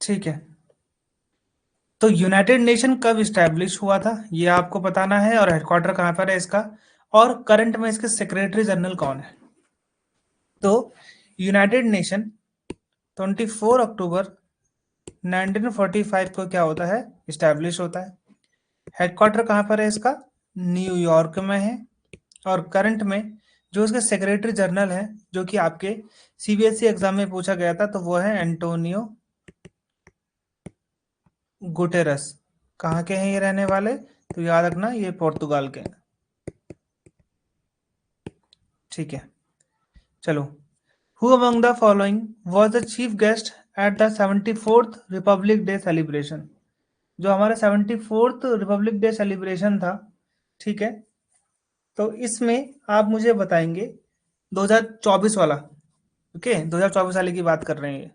ठीक है। तो यूनाइटेड नेशन कब इस्टेब्लिश हुआ था ये आपको बताना है, और हेडक्वार्टर कहाँ पर है इसका, और करंट में इसके सेक्रेटरी जनरल कौन है। तो यूनाइटेड नेशन 24 अक्टूबर 1945 को क्या होता है, इस्टेब्लिश होता है। हेडक्वार्टर कहाँ पर है इसका, न्यूयॉर्क में है। और करंट में जो इसके सेक्रेटरी जनरल है, जो कि आपके सीबीएसई एग्जाम में पूछा गया था, तो वो है एंटोनियो गुटेरस। कहाँ के हैं ये रहने वाले, तो याद रखना ये पुर्तगाल के हैं। ठीक है, चलो। Who among the following was the chief guest at the 74th Republic day celebration. जो हमारा 74th रिपब्लिक डे सेलिब्रेशन था, ठीक है, तो इसमें आप मुझे बताएंगे 2024 वाला। ओके, 2024 वाले की बात कर रहे हैं ये।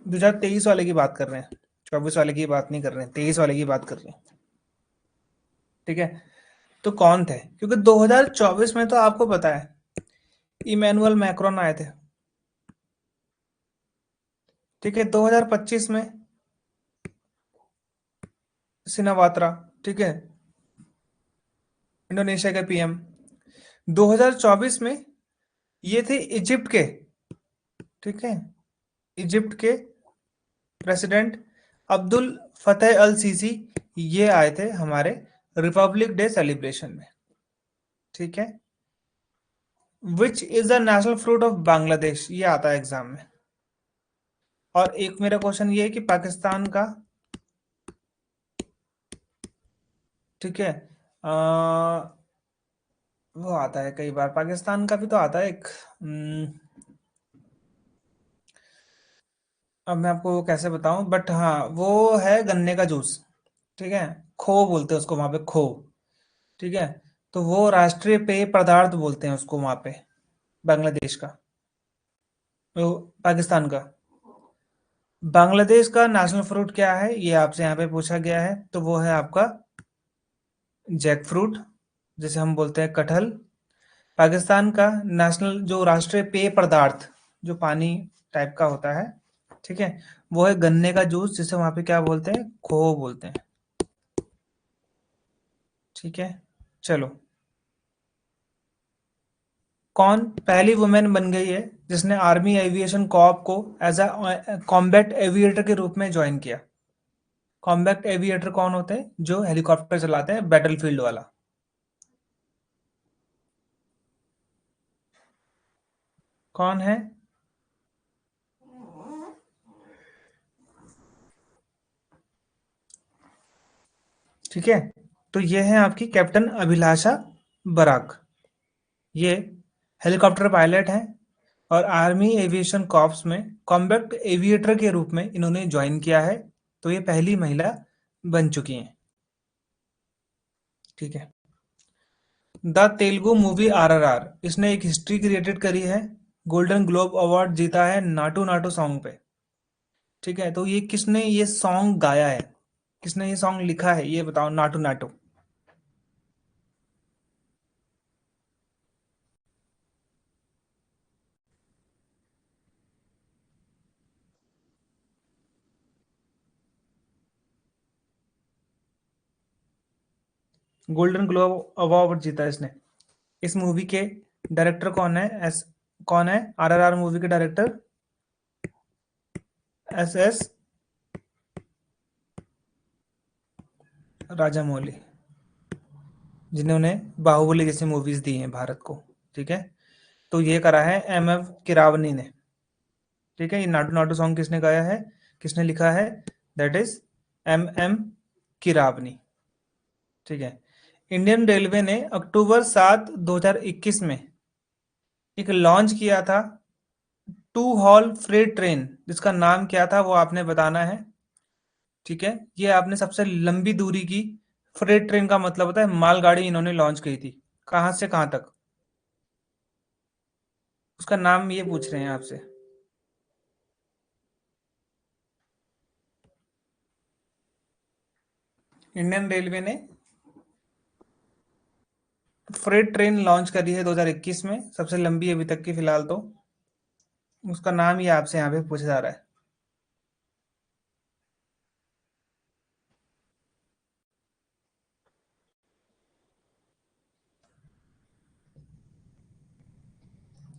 2023 वाले की बात कर रहे हैं, 24 वाले की बात नहीं कर रहे हैं, 23 वाले की बात कर रहे हैं। ठीक है, तो कौन थे, क्योंकि 2024 में तो आपको पता है इमैनुअल मैक्रोन आए थे। ठीक है, 2025 में सिनावात्रा, ठीक है, इंडोनेशिया के पीएम। 2024 में ये थे इजिप्ट के, ठीक है, इजिप्ट के प्रेसिडेंट अब्दुल फतेह अल सीसी, ये आए थे हमारे रिपब्लिक डे सेलिब्रेशन में। ठीक है, which is the national fruit of Bangladesh, ये आता है एग्जाम में। और एक मेरा क्वेश्चन ये है कि पाकिस्तान का, ठीक है, वो आता है कई बार, पाकिस्तान का भी तो आता है एक। अब मैं आपको कैसे बताऊं, बट हाँ वो है गन्ने का जूस। ठीक है, खो बोलते हैं उसको वहां पे, खो। ठीक है, तो वो राष्ट्रीय पेय पदार्थ बोलते हैं उसको वहां पे, बांग्लादेश का, वो पाकिस्तान का। बांग्लादेश का नेशनल फ्रूट क्या है, ये आपसे यहाँ पे पूछा गया है, तो वो है आपका जैक फ्रूट, जिसे हम बोलते हैं कटहल। पाकिस्तान का नेशनल जो राष्ट्रीय पेय पदार्थ, जो पानी टाइप का होता है, ठीक है, वो है गन्ने का जूस, जिसे वहां पे क्या बोलते हैं, खो बोलते हैं। ठीक है, चलो। कौन पहली वुमेन बन गई है जिसने आर्मी एविएशन कॉर्प को एज अ कॉम्बैट एविएटर के रूप में ज्वाइन किया। कॉम्बैट एविएटर कौन होते हैं, जो हेलीकॉप्टर चलाते हैं, बैटलफील्ड वाला। कौन है, ठीक है, तो ये है आपकी कैप्टन अभिलाषा बराक। ये हेलीकॉप्टर पायलट हैं, और आर्मी एविएशन कॉर्प्स में कॉम्बैट एविएटर के रूप में इन्होंने ज्वाइन किया है। तो ये पहली महिला बन चुकी हैं। ठीक है, द तेलुगु मूवी आरआरआर, इसने एक हिस्ट्री क्रिएटेड करी है, गोल्डन ग्लोब अवार्ड जीता है नाटू नाटू सॉन्ग पे। ठीक है, तो ये किसने ये सॉन्ग गाया है, किसने ये सॉन्ग लिखा है, ये बताओ, Naatu Naatu. Golden globe award जीता है इसने। इस मूवी के डायरेक्टर कौन है, कौन है आरआरआर मूवी के डायरेक्टर, एस एस राजामौली, जिन्होंने बाहुबली जैसी मूवीज दी हैं भारत को। ठीक है, तो ये करा है एम एफ किरावनी ने। ठीक है, ये नाटू नाटू सॉन्ग किसने गाया है, किसने लिखा है, दैट इज एम एम किरावनी। ठीक है, इंडियन रेलवे ने अक्टूबर 7 2021 में एक लॉन्च किया था टू हॉल फ्रेट ट्रेन, जिसका नाम क्या था वो आपने बताना है। ठीक है, ये आपने सबसे लंबी दूरी की फ्रेट ट्रेन का मतलब होता है मालगाड़ी, इन्होंने लॉन्च की थी, कहाँ से कहाँ तक, उसका नाम ये पूछ रहे हैं आपसे। इंडियन रेलवे ने फ्रेट ट्रेन लॉन्च करी है 2021 में, सबसे लंबी अभी तक की फिलहाल तो। उसका नाम ही आपसे यहाँ पे पूछा जा रहा है।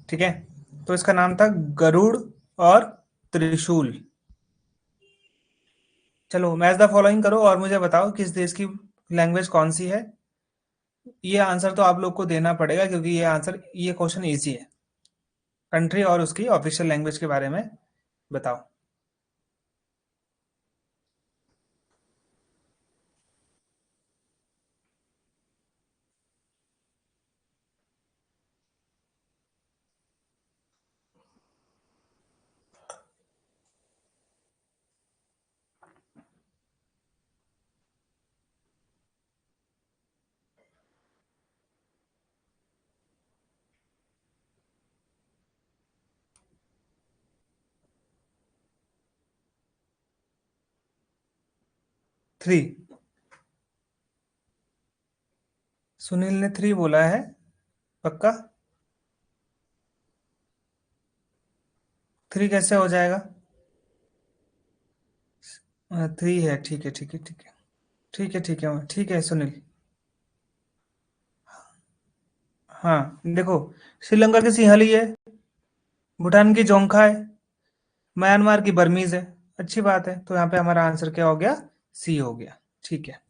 ठीक है, तो इसका नाम था गरुड़ और त्रिशूल। चलो मैच द फॉलोइंग करो और मुझे बताओ किस देश की लैंग्वेज कौन सी है। ये आंसर तो आप लोग को देना पड़ेगा क्योंकि ये क्वेश्चन इजी है। कंट्री और उसकी ऑफिशियल लैंग्वेज के बारे में बताओ। 3। सुनील ने 3 बोला है, पक्का? 3 कैसे हो जाएगा? 3 है, ठीक है ठीक है ठीक है। ठीक है ठीक है ठीक है सुनील। हाँ देखो, श्रीलंका की सिंहली है, भूटान की जोंखा है, म्यांमार की बर्मीज है। अच्छी बात है, तो यहाँ पे हमारा आंसर क्या हो गया? सी हो गया। ठीक है।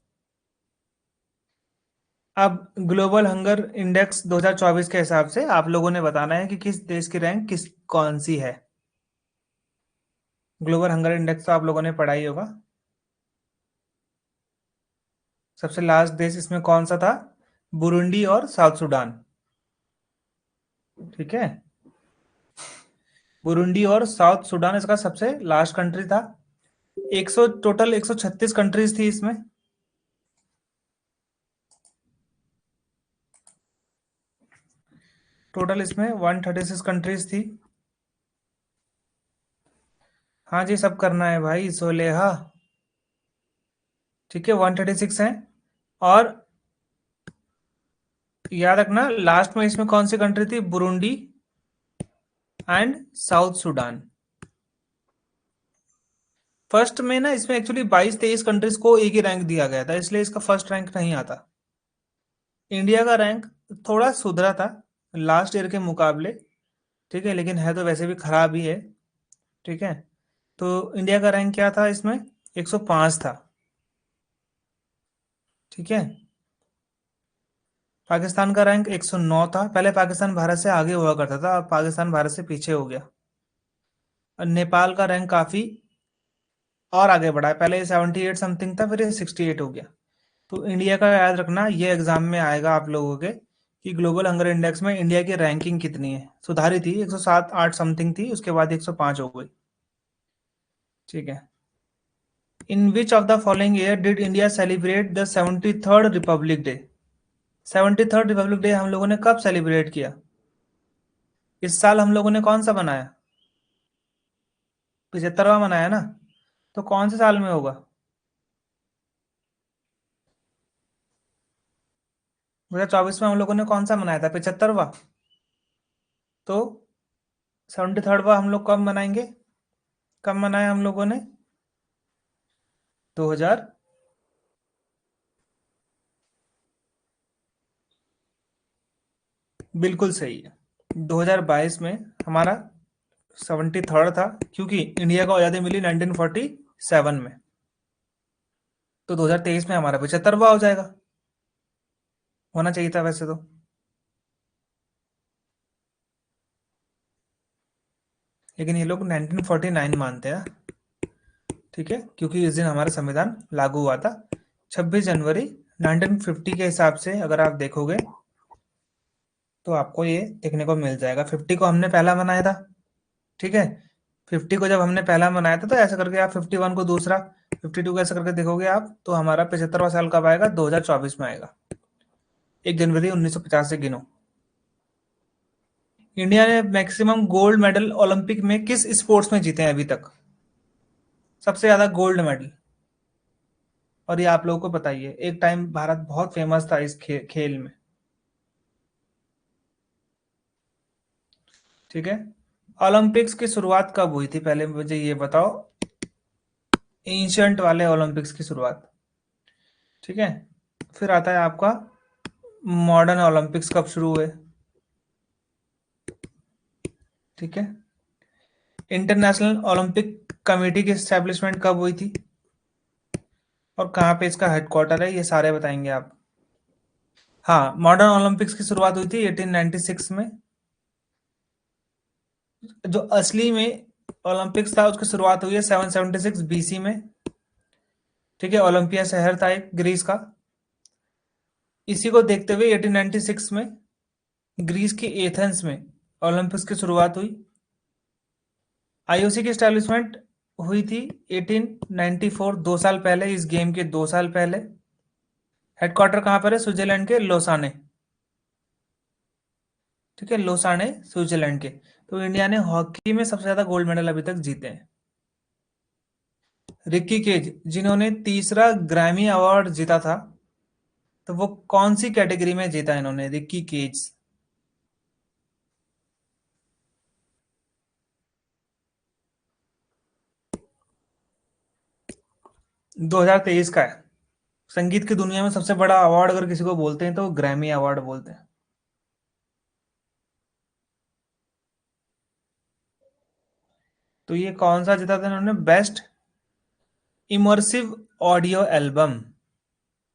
अब ग्लोबल हंगर इंडेक्स 2024 के हिसाब से आप लोगों ने बताना है कि किस देश की रैंक कौन सी है। ग्लोबल हंगर इंडेक्स तो आप लोगों ने पढ़ा ही होगा। सबसे लास्ट देश इसमें कौन सा था? बुरुंडी और साउथ सुडान। ठीक है, बुरुंडी और साउथ सुडान इसका सबसे लास्ट कंट्री था। 100 टोटल 136 कंट्रीज थी इसमें। टोटल इसमें 136 कंट्रीज थी। हाँ जी, सब करना है भाई, सोलेहा। ठीक है, 136 है। और याद रखना लास्ट में इसमें कौन सी कंट्री थी? Burundi and south Sudan. First में ना इसमें एक्चुअली 22-23 कंट्रीज को एक ही रैंक दिया गया था, इसलिए इसका फर्स्ट रैंक नहीं आता। इंडिया का रैंक थोड़ा सुधरा था लास्ट ईयर के मुकाबले। ठीक है, लेकिन है तो वैसे भी खराब ही है। ठीक है, तो इंडिया का रैंक क्या था इसमें? 105 था। ठीक है, पाकिस्तान का रैंक 109 था। पहले पाकिस्तान भारत से आगे हुआ करता था, अब पाकिस्तान भारत से पीछे हो गया। और नेपाल का रैंक काफी और आगे बढ़ा है, पहले 78 समथिंग था, फिर ये 68 हो गया। तो इंडिया का याद रखना, ये एग्जाम में आएगा आप लोगों के कि ग्लोबल हंगर इंडेक्स में इंडिया की रैंकिंग कितनी है। सुधारी थी, 107 8 समथिंग थी, उसके बाद 105 हो गई। ठीक है। In which of the following year did India celebrate the 73rd republic day? 73rd republic day हम लोगों ने कब सेलिब्रेट किया? इस साल हम लोगों ने कौन सा बनाया? 75वां मनाया ना? तो कौन से साल में होगा? 2024 में हम लोगों ने कौन सा मनाया था? 75वां। तो 73वां हम लोग कब मनाएंगे? कब मनाया हम लोगों ने? 2000। बिल्कुल सही है, 2022 में हमारा 73rd था, क्योंकि इंडिया को आज़ादी मिली 1947 में। तो 2023 में हमारा 75वां हो जाएगा। होना चाहिए था वैसे तो। लेकिन ये लोग 1949 मानते हैं। ठीक है, क्योंकि इस दिन हमारा संविधान लागू हुआ था। 26 जनवरी 1950 के हिसाब से अगर आप देखोगे तो आपको ये देखने को मिल जाएगा। 50 को हमने पहला मनाया था। ठीक है, 50 को जब हमने पहला मनाया था तो ऐसा करके आप 51 को दूसरा, 52 को ऐसा करके देखोगे आप, तो हमारा 75वां साल कब आएगा? 2024 में आएगा। 1 जनवरी 1950 से गिनो। इंडिया ने मैक्सिमम गोल्ड मेडल ओलंपिक में किस स्पोर्ट्स में जीते हैं अभी तक? सबसे ज्यादा गोल्ड मेडल। और ये आप लोगों को बताइए, एक टाइम भारत बहुत फेमस था इस खेल में। ठीक है। ओलंपिक्स की शुरुआत कब हुई थी, पहले मुझे ये बताओ। एंशंट वाले ओलंपिक्स की शुरुआत। ठीक है। फिर आता है आपका मॉडर्न ओलंपिक्स कब शुरू हुए। ठीक है। इंटरनेशनल ओलंपिक कमेटी की एस्टेब्लिशमेंट कब हुई थी और कहाँ पे इसका हेडक्वार्टर है, ये सारे बताएंगे आप। हाँ, मॉडर्न ओलंपिक्स की शुरुआत हुई थी 1896 में। जो असली में ओलंपिक्स था उसकी शुरुआत हुई है 776 बीसी में। ठीक है। ओलंपिया शहर था एक ग्रीस का। इसी को देखते हुए 1896 में ग्रीस के एथेंस में ओलंपिक्स की शुरुआत हुई। आईओसी की स्टैब्लिशमेंट हुई थी 1894, 2 साल पहले, इस गेम के 2 साल पहले। हेडक्वार्टर कहाँ पर है, स्विट्जरलैंड के लोसाने। ठीक है, लोसाने स्विट्जरलैंड के। तो इंडिया ने हॉकी में सबसे ज्यादा गोल्ड मेडल अभी तक जीते हैं। रिक्की केज, जिन्होंने तीसरा ग्रैमी अवार्ड जीता था, तो वो कौन सी कैटेगरी में जीता इन्होंने, रिक्की केज। 2023 का है। संगीत की दुनिया में सबसे बड़ा अवार्ड अगर किसी को बोलते हैं तो ग्रैमी अवार्ड बोलते हैं। तो ये कौन सा जीता था इन्होंने, बेस्ट इमर्सिव ऑडियो एल्बम।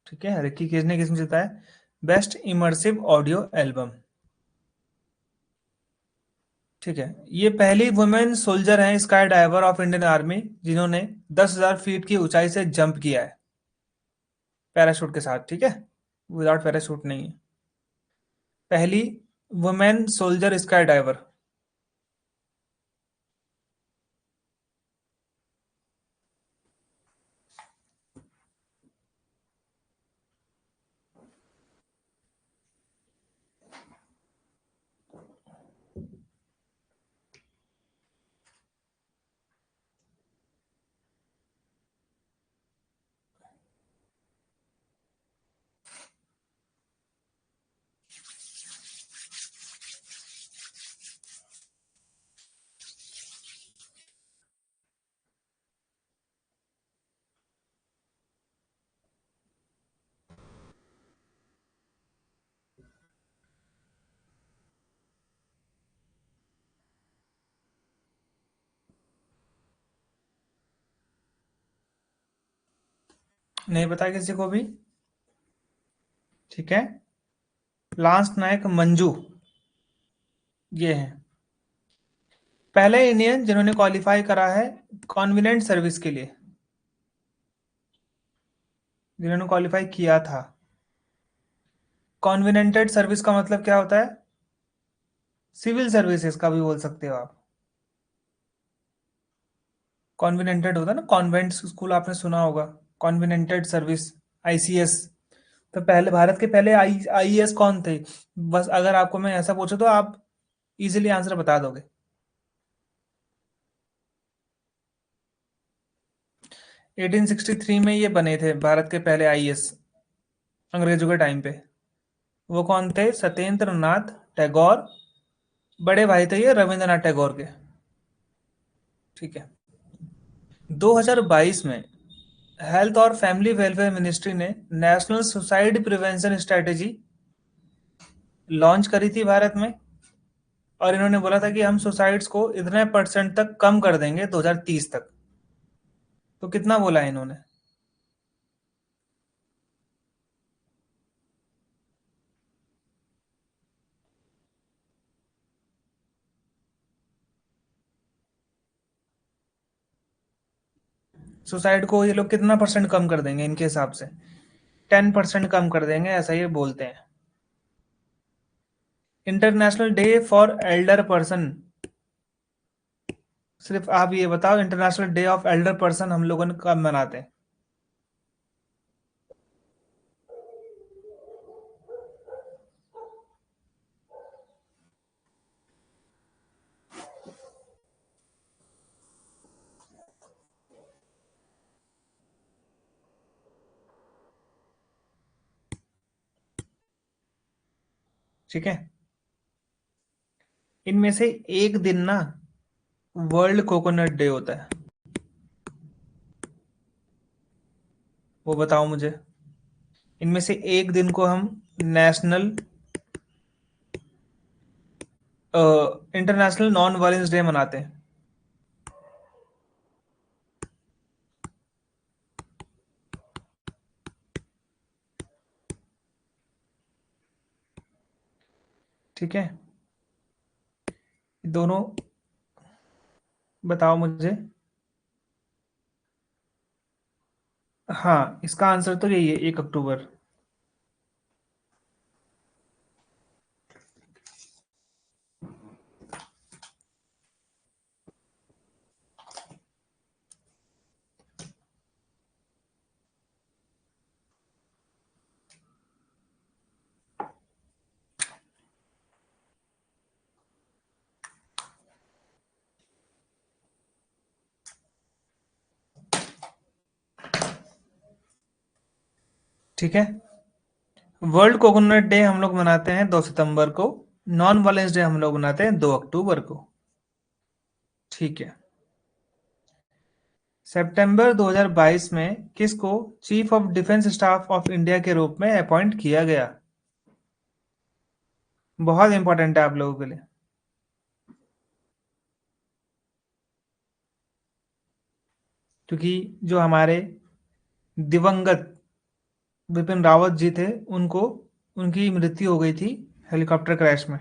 ठीक है, रिक्की केज ने किसमें जीता है, बेस्ट इमर्सिव ऑडियो एल्बम। ठीक है। ये पहली वुमेन सोल्जर हैं sky diver of Indian army जिन्होंने 10,000 फीट की ऊंचाई से जंप किया है पैराशूट के साथ। ठीक है, विदाउट पैराशूट नहीं है। पहली वुमेन सोल्जर स्काई डाइवर। नहीं पता किसी को भी। ठीक है। लांस नायक मंजू ये है पहले इंडियन जिन्होंने क्वालिफाई करा है कॉन्विनेंट सर्विस के लिए, जिन्होंने क्वालिफाई किया था। कॉन्विनेंटेड सर्विस का मतलब क्या होता है, सिविल सर्विसेज का भी बोल सकते हो आप। कॉन्विनेंटेड होता है ना, कॉन्वेंट स्कूल आपने सुना होगा। कॉन्विनेंटेड सर्विस, आईसीएस। तो पहले भारत के पहले आईएएस कौन थे, बस अगर आपको मैं ऐसा पूछूं तो आप इजीली आंसर बता दोगे। 1863 में ये बने थे भारत के पहले आईएएस, अंग्रेजों के टाइम पे। वो कौन थे, सत्येंद्र नाथ टैगोर। बड़े भाई थे ये रविंद्रनाथ टैगोर के। ठीक है। 2022 में हेल्थ और फैमिली वेलफेयर मिनिस्ट्री ने national suicide prevention strategy launch करी थी भारत में। और इन्होंने बोला था कि हम सुसाइड्स को इतने परसेंट तक कम कर देंगे 2030 तक। तो कितना बोला है इन्होंने। सुसाइड को ये लोग कितना परसेंट कम कर देंगे इनके हिसाब से, 10% कम कर देंगे ऐसा ये बोलते हैं। International day for Elder person, सिर्फ आप ये बताओ international day of Elder person हम लोगों ने कब मनाते हैं। ठीक है। इनमें से एक दिन ना वर्ल्ड कोकोनट डे होता है, वो बताओ मुझे। इनमें से एक दिन को हम national international non violence day मनाते हैं। ठीक है, दोनों बताओ मुझे। हाँ, इसका आंसर तो यही है, 1 अक्टूबर। ठीक है, वर्ल्ड कोकोनट डे हम लोग मनाते हैं 2 सितंबर को, नॉन वायलेंस डे हम लोग मनाते हैं 2 अक्टूबर को। ठीक है, सितंबर 2022 में किसको chief of defence staff of India के रूप में अपॉइंट किया गया? बहुत इंपॉर्टेंट है आप लोगों के लिए। क्योंकि जो हमारे दिवंगत बिपिन रावत जी थे, उनको उनकी मृत्यु हो गई थी हेलीकॉप्टर क्रैश में।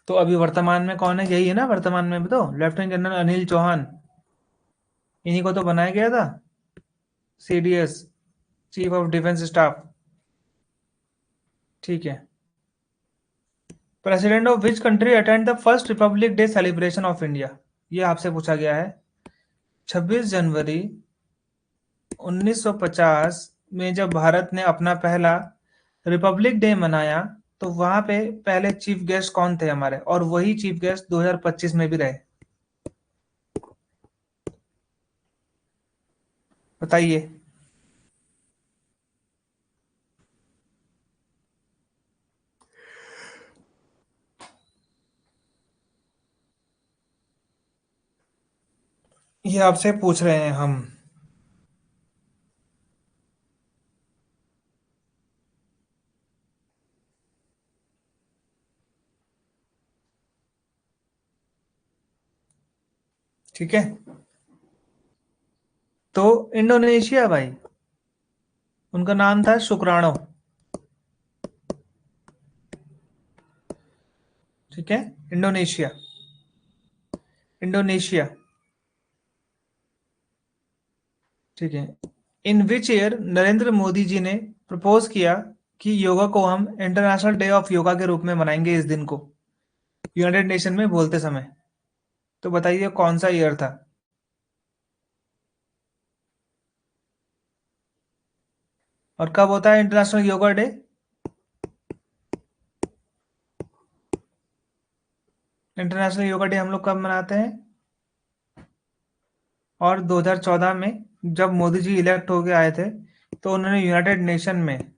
तो अभी वर्तमान में कौन है? यही है ना वर्तमान में भी, तो लेफ्टिनेंट जनरल अनिल चौहान, इन्हीं को तो बनाया गया था CDS, chief of defence staff. ठीक है, president of which country attend the first Republic day celebration of India? ये आपसे पूछा गया है। 26 जनवरी 1950 में जब भारत ने अपना पहला रिपब्लिक डे मनाया, तो वहां पे पहले चीफ गेस्ट कौन थे हमारे, और वही चीफ गेस्ट 2025 में भी रहे? बताइए। ये आपसे पूछ रहे हैं हम। ठीक है, तो इंडोनेशिया भाई, उनका नाम था शुक्राणो। ठीक है, इंडोनेशिया, इंडोनेशिया। ठीक है, in which year Narendra Modi ji ने प्रपोज किया कि योगा को हम इंटरनेशनल डे ऑफ योगा के रूप में मनाएंगे इस दिन को, यूनाइटेड नेशन में बोलते समय? तो बताइए कौन सा ईयर था? और कब होता है international yoga day? International yoga day हम लोग कब मनाते हैं? और 2014 में जब मोदी जी इलेक्ट होके आए थे, तो उन्होंने यूनाइटेड नेशन में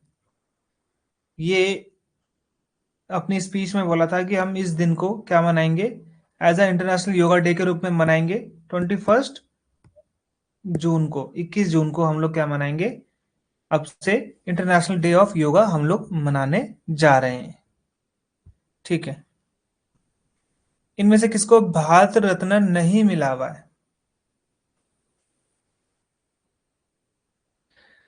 ये अपनी स्पीच में बोला था कि हम इस दिन को क्या मनाएंगे, as a international yoga day के रूप में मनाएंगे। 21 जून को, 21 जून को हम लोग क्या मनाएंगे, अब से इंटरनेशनल डे ऑफ योगा हम लोग मनाने जा रहे हैं। ठीक है, इनमें से किसको भारत रत्न नहीं मिला हुआ है?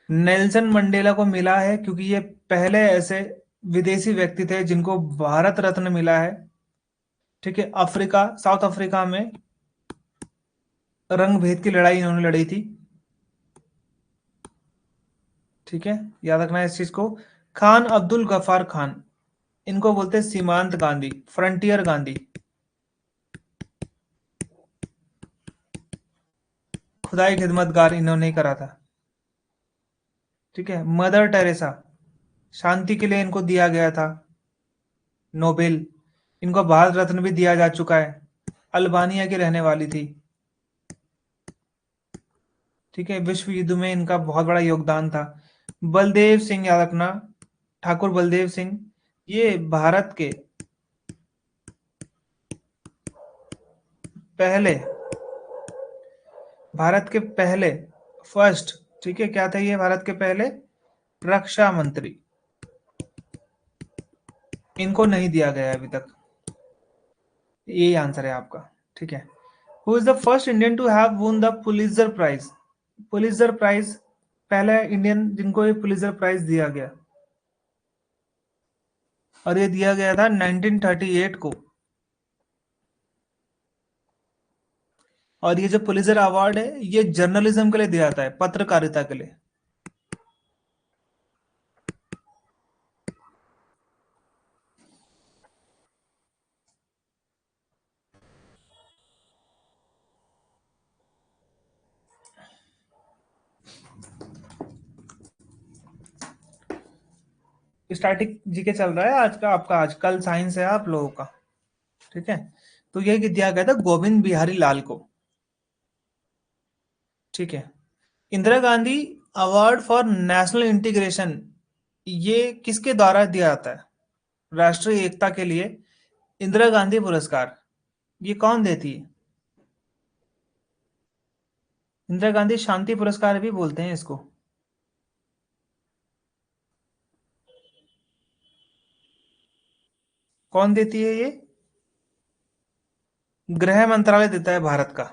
नेल्सन मंडेला को मिला है, क्योंकि ये पहले ऐसे विदेशी व्यक्ति थे जिनको भारत रत्न मिला है। ठीक है, अफ्रीका, साउथ अफ्रीका में रंग भेद की लड़ाई इन्होंने लड़ी थी। ठीक है, याद रखना है इस चीज को। खान अब्दुल गफार खान, इनको बोलते हैं सीमांत गांधी, फ्रंटियर गांधी। खुदाई खिदमतगार इन्होंने ही करा था। ठीक है, मदर टेरेसा, शांति के लिए इनको दिया गया था नोबेल। इनको भारत रत्न भी दिया जा चुका है। अल्बानिया की रहने वाली थी, ठीक है। विश्व युद्ध में इनका बहुत बड़ा योगदान था। बलदेव सिंह याद रखना, ठाकुर बलदेव सिंह, ये पहले भारत के पहले फर्स्ट, ठीक है, क्या थे ये भारत के पहले रक्षा मंत्री। इनको नहीं दिया गया अभी तक, यही आंसर है आपका, ठीक है। Who is the first Indian to have won the Pulitzer prize? Pulitzer prize, पहला इंडियन जिनको ये पुलित्जर प्राइज दिया गया, और ये दिया गया था 1938 को। और ये जो पुलित्जर अवार्ड है ये जर्नलिज्म के लिए दिया जाता है, पत्रकारिता के लिए। स्टैटिक जीके चल रहा है आज का आपका, आज कल साइंस है आप लोगों का, ठीक है। तो ये दिया गया था गोविंद बिहारी लाल को, ठीक है। Indira Gandhi award for national integration, ये किसके द्वारा दिया जाता है? राष्ट्रीय एकता के लिए इंदिरा गांधी पुरस्कार, ये कौन देती है? इंदिरा गांधी शांति पुरस्कार भी बोलते हैं इसको। कौन देती है ये? गृह मंत्रालय देता है भारत का,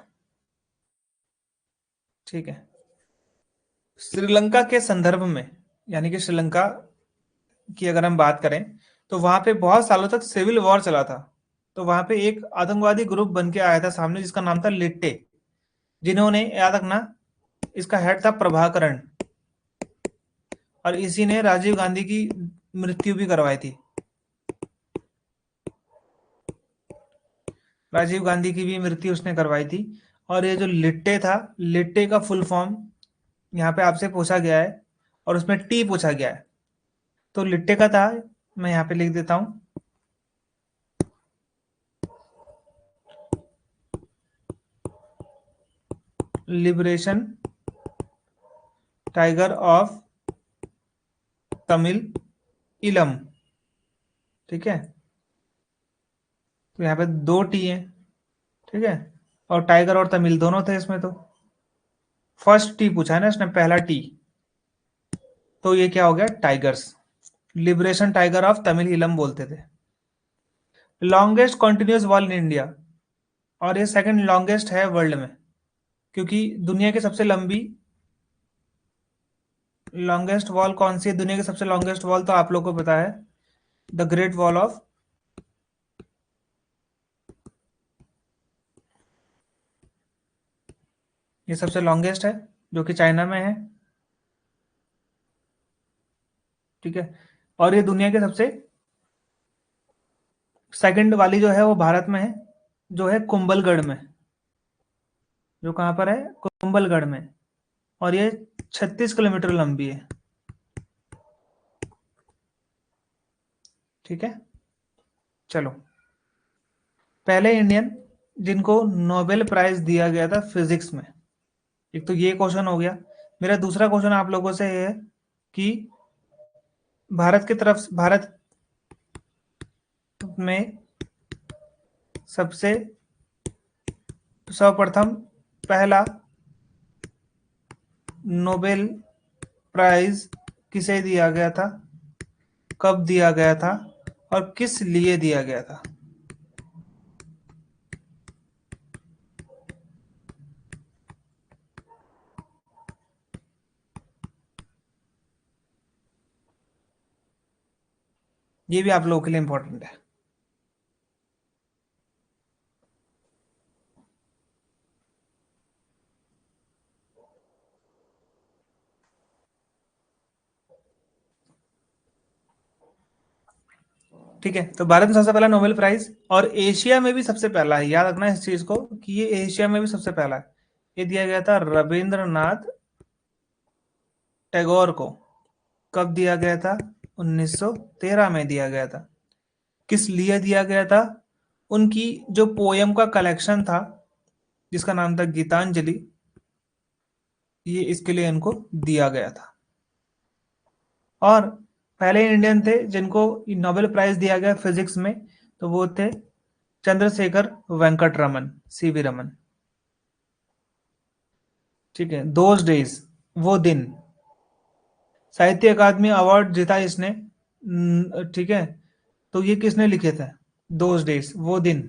ठीक है। श्रीलंका के संदर्भ में, यानी कि श्रीलंका की अगर हम बात करें तो वहां पे बहुत सालों तक सिविल वॉर चला था। तो वहां पे एक आतंकवादी ग्रुप बन के आया था सामने, जिसका नाम था लिट्टे, जिन्होंने, याद रखना, इसका हेड था प्रभाकरण, और इसी ने राजीव गांधी की मृत्यु भी करवाई थी। राजीव गांधी की भी मृत्यु उसने करवाई थी। और ये जो लिट्टे था, लिट्टे का फुल फॉर्म यहाँ पे आपसे पूछा गया है, और उसमें टी पूछा गया है। तो लिट्टे का था, मैं यहाँ पे लिख देता हूं, लिबरेशन टाइगर ऑफ तमिल इलम, ठीक है। तो यहाँ पे 2 टी है, ठीक है। और टाइगर और तमिल दोनों थे इसमें। तो फर्स्ट टी पूछा है ना इसने, पहला टी, तो ये क्या हो गया? Tigers, liberation tiger of Tamil इलम बोलते थे। Longest continuous wall in India, और ये सेकंड लॉन्गेस्ट है वर्ल्ड में, क्योंकि दुनिया की सबसे लंबी लॉन्गेस्ट वॉल कौन सी है? दुनिया की सबसे लॉन्गेस्ट वॉल तो आप लोग को पता है, द ग्रेट वॉल ऑफ, ये सबसे लॉन्गेस्ट है, जो कि चाइना में है, ठीक है। और ये दुनिया के सबसे सेकंड वाली जो है वो भारत में है, जो है कुंभलगढ़ में, जो कहां पर है? कुंभलगढ़ में। और ये 36 किलोमीटर लंबी है, ठीक है। चलो, पहले इंडियन जिनको नोबेल प्राइज दिया गया था फिजिक्स में, एक तो ये क्वेश्चन हो गया। मेरा दूसरा क्वेश्चन आप लोगों से है कि भारत में सबसे सर्वप्रथम पहला नोबेल प्राइज किसे दिया गया था, कब दिया गया था, और किस लिए दिया गया था? ये भी आप लोगों के लिए इंपॉर्टेंट है। ठीक है, तो भारत में सबसे पहला नोबेल प्राइज, और एशिया में भी सबसे पहला है, याद रखना इस चीज को कि ये एशिया में भी सबसे पहला है। ये दिया गया था रविंद्रनाथ टैगोर को। कब दिया गया था? 1913 में दिया गया था। किस लिए दिया गया था? उनकी जो पोयम का कलेक्शन था जिसका नाम था गीतांजलि, ये इसके लिए इनको दिया गया था। और पहले इंडियन थे जिनको नोबेल प्राइज दिया गया फिजिक्स में, तो वो थे चंद्रशेखर वेंकट रमन, सीवी रमन। ठीक है, दोज डेज, वो दिन। साहित्य अकादमी अवार्ड जीता इसने। ठीक है, तो ये किसने लिखे थे? दोज डेज, वो दिन।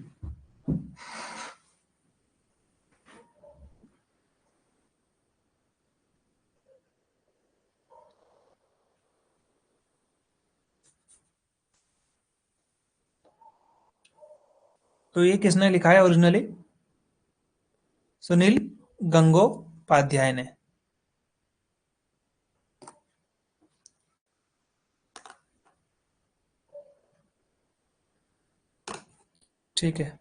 तो ये किसने लिखा है ओरिजिनली? सुनील गंगोपाध्याय ने। ठीक है।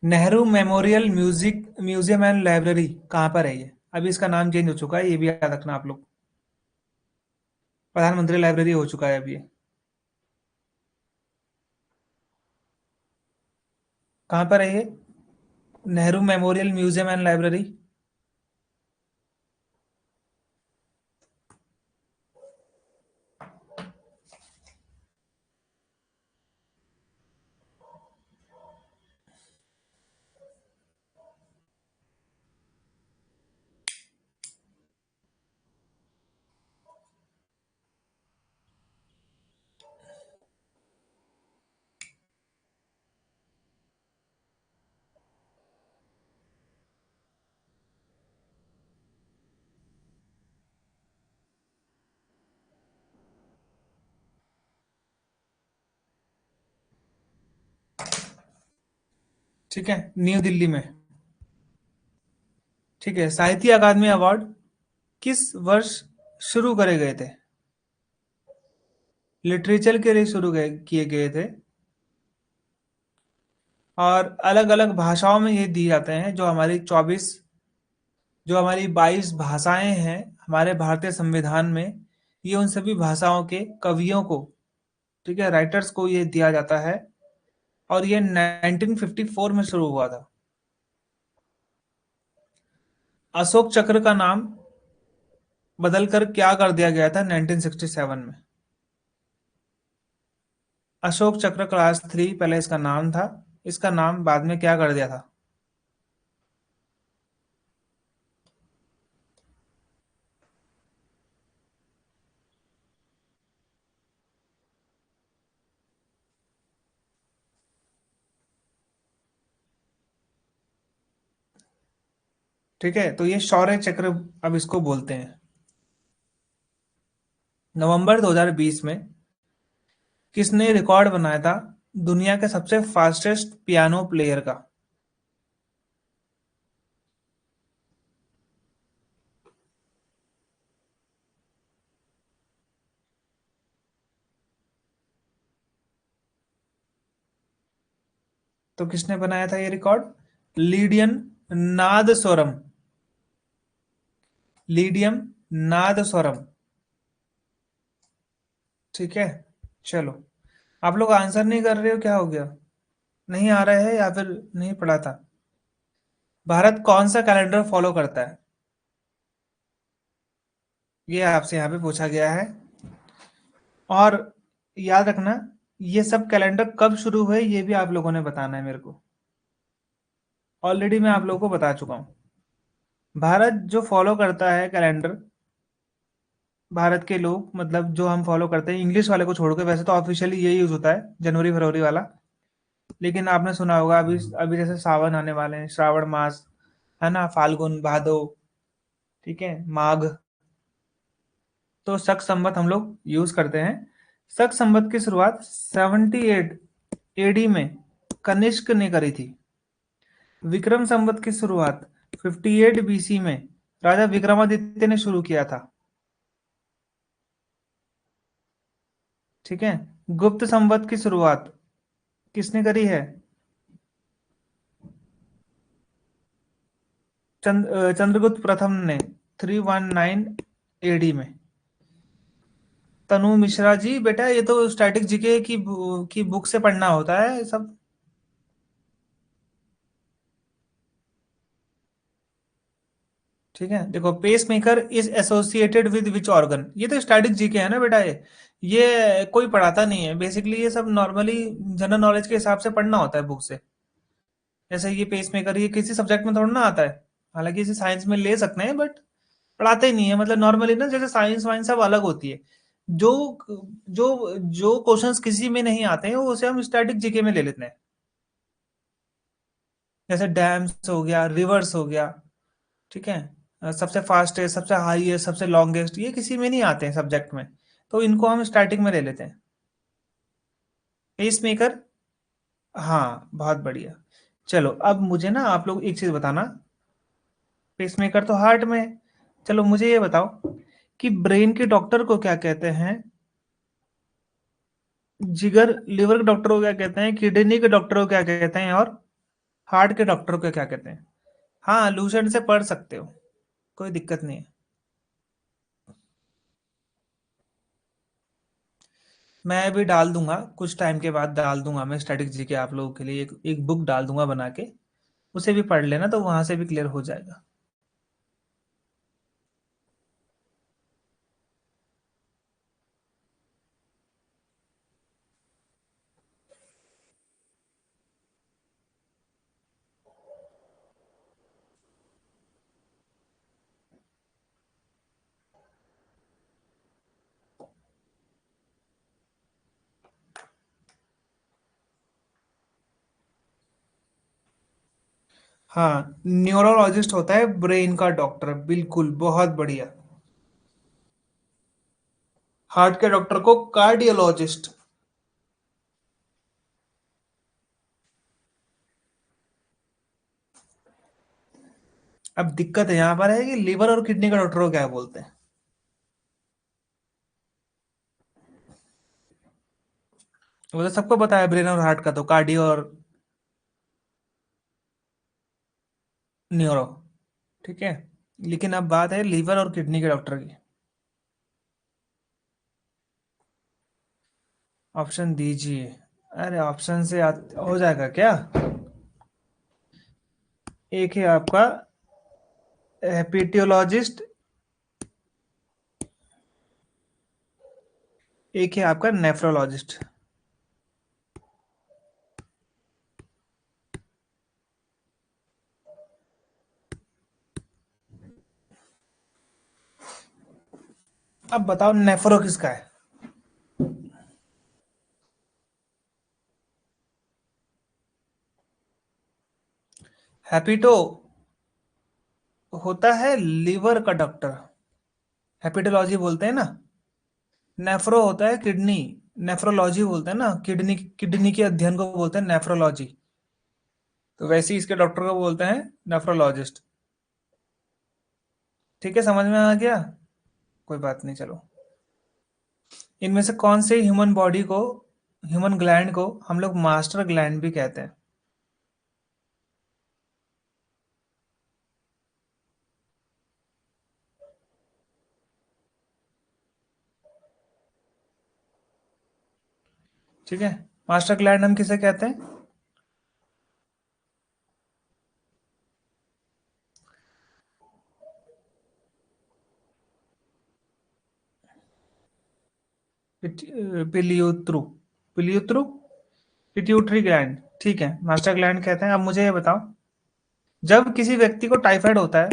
Nehru memorial museum and library कहाँ पर है ये? अभी इसका नाम चेंज हो चुका है, ये भी याद रखना आप लोग। प्रधानमंत्री लाइब्रेरी हो चुका है अभी ये। कहाँ पर है ये? Nehru memorial museum and library. ठीक है, न्यू दिल्ली में। ठीक है, साहित्य अकादमी अवार्ड किस वर्ष शुरू करे गए थे? लिटरेचर के लिए शुरू किए गए थे, और अलग अलग भाषाओं में ये दिए जाते हैं। जो हमारी 22 भाषाएं हैं हमारे भारतीय संविधान में, ये उन सभी भाषाओं के कवियों को, ठीक है, राइटर्स को ये दिया जाता है। और ये 1954 में शुरू हुआ था। अशोक चक्र का नाम बदलकर क्या कर दिया गया था 1967 में? अशोक चक्र क्लास 3 पहले इसका नाम था, इसका नाम बाद में क्या कर दिया था? ठीक है, तो ये शौर्य चक्र अब इसको बोलते हैं। नवंबर 2020 में किसने रिकॉर्ड बनाया था दुनिया के सबसे फास्टेस्ट पियानो प्लेयर का? तो किसने बनाया था ये रिकॉर्ड? लीडियन नादस्वरम। लीडियम नादस्वरम। ठीक है, चलो। आप लोग आंसर नहीं कर रहे हो, क्या हो गया? नहीं आ रहा है या फिर नहीं पढ़ा था? भारत कौन सा कैलेंडर फॉलो करता है? ये आपसे यहाँ पे पूछा गया है। और याद रखना, ये सब कैलेंडर कब शुरू हुए ये भी आप लोगों ने बताना है मेरे को। ऑलरेडी मैं आप लोगों को बता चुका हूँ। भारत जो फॉलो करता है कैलेंडर, भारत के लोग, मतलब जो हम फॉलो करते हैं इंग्लिश वाले को छोड़ के, वैसे तो ऑफिशियली ये यूज होता है जनवरी फरवरी वाला। लेकिन आपने सुना होगा अभी अभी जैसे सावन आने वाले हैं, श्रावण मास है ना, फाल्गुन भादो, ठीक है, माघ। तो शक संवत हम लोग यूज करते हैं। शक संवत की शुरुआत 78 एडी में कनिष्क ने करी थी। विक्रम संवत की शुरुआत 58 बीसी में राजा विक्रमादित्य ने शुरू किया था। ठीक है। गुप्त संवत की शुरुआत किसने करी है? चंद्रगुप्त प्रथम ने 319 एडी में। तनु मिश्रा जी, बेटा ये तो स्टैटिक जीके की बुक से पढ़ना होता है ये सब। ठीक है, देखो, pacemaker is associated with which organ, ये तो स्टैटिक जीके है ना बेटा। ये कोई पढ़ाता नहीं है बेसिकली, ये सब नॉर्मली जनरल नॉलेज के हिसाब से पढ़ना होता है बुक से। जैसे ये पेस मेकर, ये किसी सब्जेक्ट में थोड़ा ना आता है। हालांकि इसे साइंस में ले सकते हैं, बट पढ़ाते ही नहीं है। मतलब नॉर्मली ना, जैसे साइंस वाइंस सब अलग होती है। जो जो जो क्वेश्चंस किसी में नहीं आते हैं, वो उसे हम स्टैटिक जीके में ले लेते हैं। जैसे डैम्स हो गया, रिवर्स हो गया। ठीक है। सबसे फास्टेस्ट, सबसे हाईएस्ट, सबसे लॉन्गेस्ट, ये किसी में नहीं आते हैं सब्जेक्ट में। तो इनको हम स्टैटिक में ले लेते हैं। पेस मेकर, हाँ बहुत बढ़िया। चलो अब मुझे ना आप लोग एक चीज बताना। पेसमेकर तो हार्ट में है। चलो मुझे ये बताओ कि ब्रेन के डॉक्टर को क्या कहते हैं। जिगर लिवर के डॉक्टर को क्या कहते हैं, किडनी के डॉक्टर को क्या कहते हैं, और हार्ट के डॉक्टर को क्या कहते हैं। हाँ, लूसेंट से पढ़ सकते हो, कोई दिक्कत नहीं है। मैं अभी डाल दूंगा, कुछ टाइम के बाद डाल दूंगा मैं स्टैटिक जी के आप लोगों के लिए एक बुक डाल दूंगा बना के। उसे भी पढ़ लेना, तो वहां से भी क्लियर हो जाएगा। हाँ, न्यूरोलॉजिस्ट होता है ब्रेन का डॉक्टर, बिल्कुल, बहुत बढ़िया। हार्ट के डॉक्टर को कार्डियोलॉजिस्ट। अब दिक्कत है यहाँ पर है कि लिवर और किडनी का डॉक्टर को क्या बोलते हैं। वो तो सबको पता है, ब्रेन और हार्ट का तो कार्डियो और न्यूरो। ठीक है। लेकिन अब बात है लीवर और किडनी के डॉक्टर की। ऑप्शन दीजिए। अरे ऑप्शन से हो जाएगा क्या। एक है आपका हेपेटियोलॉजिस्ट, एक है आपका नेफ्रोलॉजिस्ट। अब बताओ नेफ्रो किसका है। हैपिटो होता है लीवर का डॉक्टर, हेपेटोलॉजी बोलते हैं ना। नेफ्रो होता है किडनी, नेफ्रोलॉजी बोलते हैं ना, किडनी किडनी के अध्ययन को बोलते हैं नेफ्रोलॉजी। तो वैसे ही इसके डॉक्टर को बोलते हैं नेफ्रोलॉजिस्ट। ठीक है, समझ में आ गया। कोई बात नहीं, चलो। इनमें से कौन से ह्यूमन बॉडी को, ह्यूमन ग्लैंड को हम लोग मास्टर ग्लैंड भी कहते हैं। ठीक है, मास्टर ग्लैंड हम किसे कहते हैं। पिलियुत्रु, पिलियुत्रु, पिट्यूटरी ग्लैंड। ठीक है, मास्टर ग्लैंड कहते हैं। अब मुझे ये बताओ, जब किसी व्यक्ति को टाइफाइड होता है,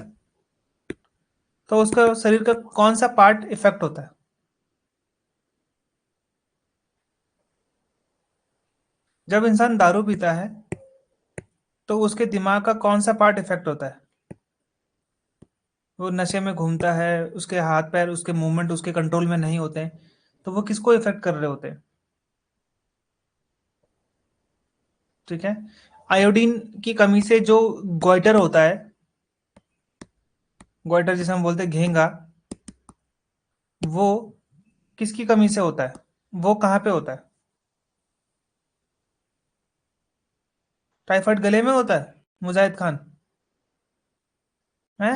तो उसका शरीर का कौन सा पार्ट इफेक्ट होता है। जब इंसान दारू पीता है, तो उसके दिमाग का कौन सा पार्ट इफेक्ट होता है। वो नशे में घूमता है, उसके हाथ पैर, उसके मूवमेंट उसके कंट्रोल में नहीं होते हैं, तो वो किसको इफेक्ट कर रहे होते हैं। ठीक है। आयोडीन की कमी से जो गोइटर होता है, गोइटर जिसे हम बोलते हैं घेंगा, वो किसकी कमी से होता है, वो कहाँ पे होता है। टाइफाइड गले में होता है, मुजाहिद खान है।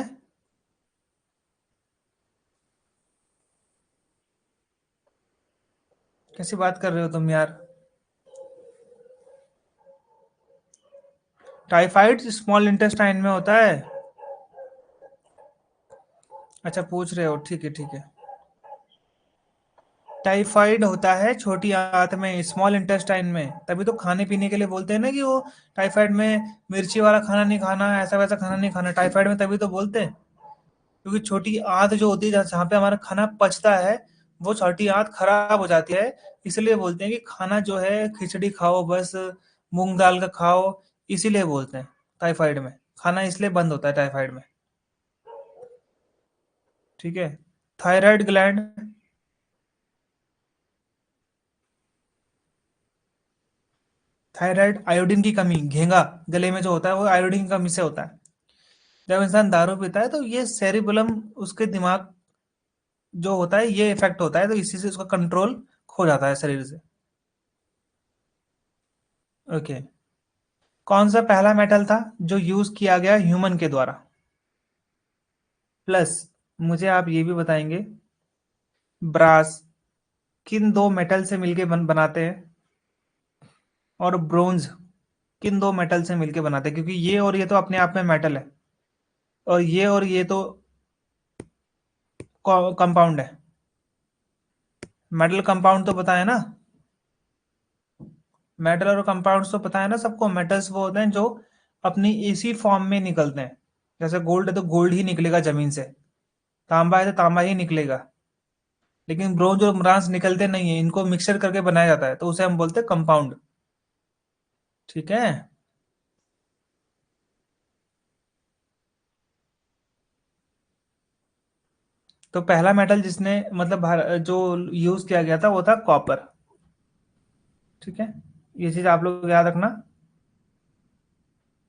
कैसी बात कर रहे हो तुम यार? टाइफाइड स्मॉल इंटेस्टाइन में होता है। अच्छा पूछ रहे हो, ठीक है ठीक है। टाइफाइड होता है छोटी आंत में, स्मॉल इंटेस्टाइन में। तभी तो खाने पीने के लिए बोलते हैं ना कि वो टाइफाइड में मिर्ची वाला खाना नहीं खाना, ऐसा वैसा खाना नहीं खाना टाइफाइड में, तभी तो बोलते हैं। क्योंकि छोटी आंत जो होती है जहाँ पे हमारा खाना पचता है, वो छोटी आंत खराब हो जाती है। इसलिए बोलते हैं कि खाना जो है खिचड़ी खाओ बस, मूंग दाल का खाओ। इसीलिए बोलते हैं टाइफाइड में खाना इसलिए बंद होता है टाइफाइड में। ठीक है। Thyroid gland. थायराइड आयोडीन की कमी, घेंगा गले में जो होता है वो आयोडीन की कमी से होता है। जब इंसान दारू पीता है तो ये सेरिबेलम, उसके दिमाग जो होता है ये इफेक्ट होता है, तो इसी से उसका कंट्रोल खो जाता है शरीर से। ओके। कौन सा पहला मेटल था जो यूज किया गया ह्यूमन के द्वारा? प्लस मुझे आप ये भी बताएंगे, ब्रास किन दो मेटल से मिलके बनाते हैं, और ब्रोंज किन दो मेटल से मिलके बनाते हैं? क्योंकि ये और ये तो अपने आप में मेटल है, और ये तो कंपाउंड है। मेटल कंपाउंड तो पता है ना? मेटल और कंपाउंड्स तो पता है ना सबको। मेटल्स वो होते हैं जो अपनी इसी फॉर्म में निकलते हैं। जैसे गोल्ड है तो गोल्ड ही निकलेगा जमीन से, तांबा है तो तांबा ही निकलेगा। लेकिन ब्रोंज और ब्रांस निकलते नहीं है, इनको मिक्सर करके बनाया जाता है, तो उसे हम बोलते हैं कंपाउंड। ठीक है। तो पहला मेटल जिसने मतलब जो यूज किया गया था वो था कॉपर। ठीक है, ये चीज आप लोग याद रखना।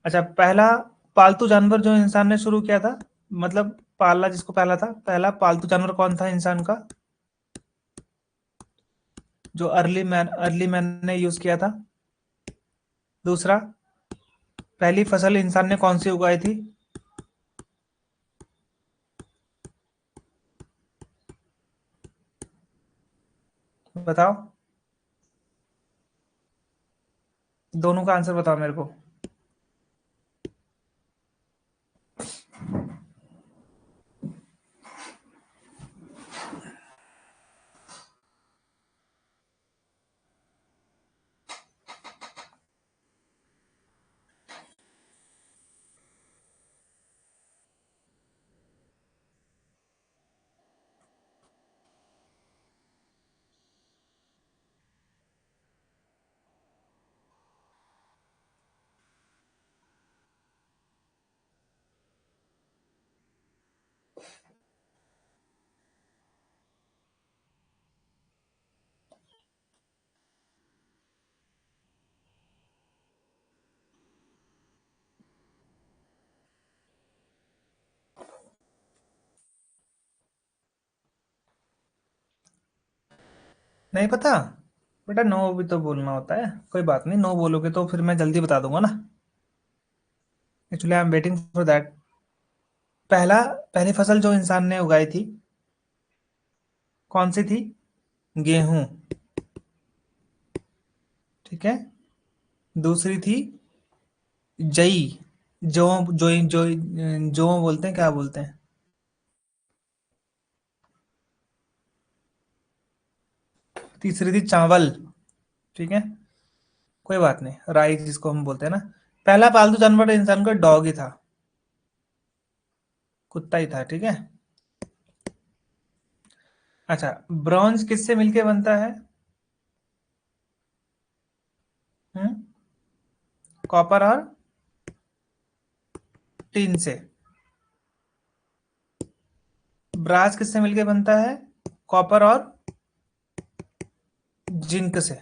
अच्छा, पहला पालतू जानवर जो इंसान ने शुरू किया था, मतलब पालना जिसको पहला था, पहला पालतू जानवर कौन था इंसान का, जो अर्ली मैन ने यूज किया था? दूसरा, पहली फसल इंसान ने कौन सी उगाई थी? बताओ, दोनों का आंसर बताओ मेरे को। नहीं पता? बेटा नो भी तो बोलना होता है, कोई बात नहीं, नो बोलोगे तो फिर मैं जल्दी बता दूंगा ना। Actually I am waiting for that. पहला पहली फसल जो इंसान ने उगाई थी कौन सी थी? गेहूं। ठीक है। दूसरी थी जई, जो जो जो जो बोलते हैं, क्या बोलते हैं? तीसरी थी चावल। ठीक है, कोई बात नहीं, राई जिसको हम बोलते हैं ना। पहला पालतू जानवर इंसान का डॉग ही था, कुत्ता ही था। ठीक है। अच्छा, ब्रॉन्ज किससे मिलके बनता है? हम्म, कॉपर और टीन से। ब्रास किससे मिलके बनता है? कॉपर और जिंक से।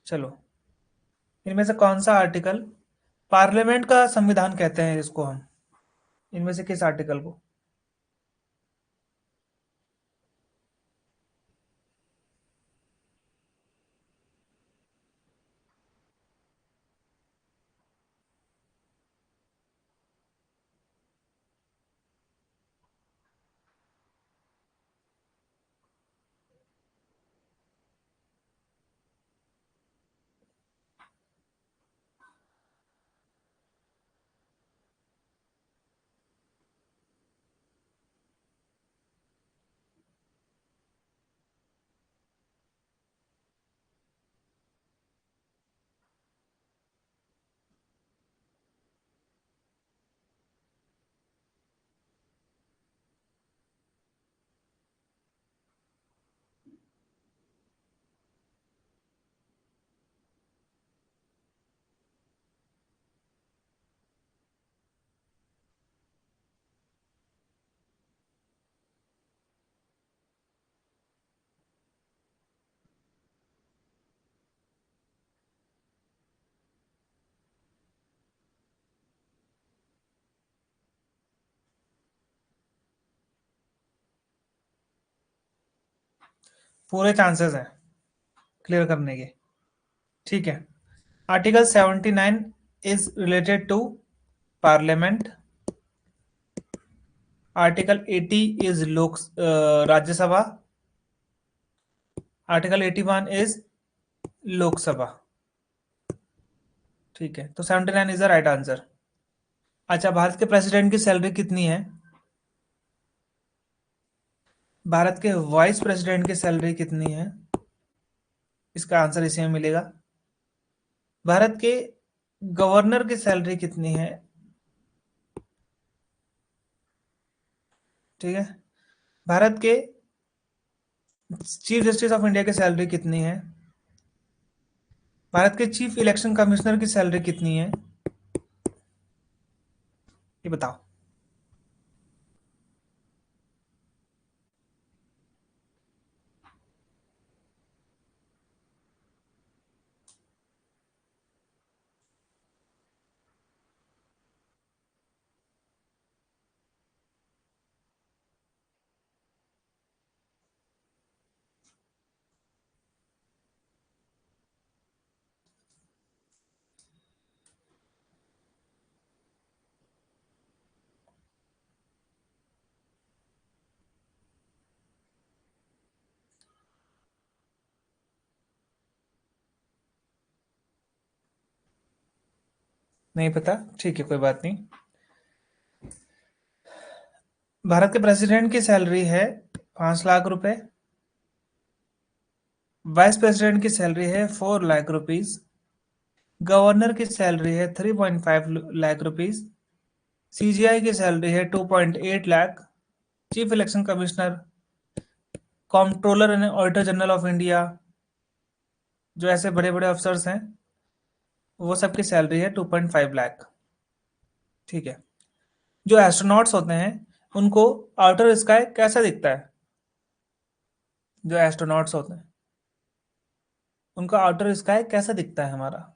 चलो, इनमें से कौन सा आर्टिकल, पार्लियामेंट का संविधान कहते हैं इसको हम, इनमें से किस आर्टिकल को? पूरे चांसेस हैं क्लियर करने के। ठीक है। Article 79 is related to parliament. Article 80 is Rajya Sabha. Article 81 is Lok Sabha. ठीक है, तो 79 इज द राइट आंसर। अच्छा, भारत के प्रेसिडेंट की सैलरी कितनी है? भारत के वाइस प्रेसिडेंट की सैलरी कितनी है? इसका आंसर इसी में मिलेगा। भारत के गवर्नर की सैलरी कितनी है? ठीक है। भारत के चीफ जस्टिस ऑफ इंडिया की सैलरी कितनी है? भारत के चीफ इलेक्शन कमिश्नर की सैलरी कितनी है? ये बताओ। नहीं पता? ठीक है, कोई बात नहीं। भारत के प्रेसिडेंट की सैलरी है 5 लाख रुपए। वाइस प्रेसिडेंट की सैलरी है 4 लाख रुपीज। गवर्नर की सैलरी है 3.5 लाख रुपीज। सीजीआई की सैलरी है 2.8 lakh. Chief election commissioner, comptroller and auditor general of India, जो ऐसे बड़े बड़े अफसर्स हैं, वो सबकी सैलरी है 2.5 लाख। ठीक है। जो एस्ट्रोनॉट्स होते हैं, उनको आउटर स्काई कैसा दिखता है? जो एस्ट्रोनॉट्स होते हैं, उनका आउटर स्काई कैसा दिखता है हमारा?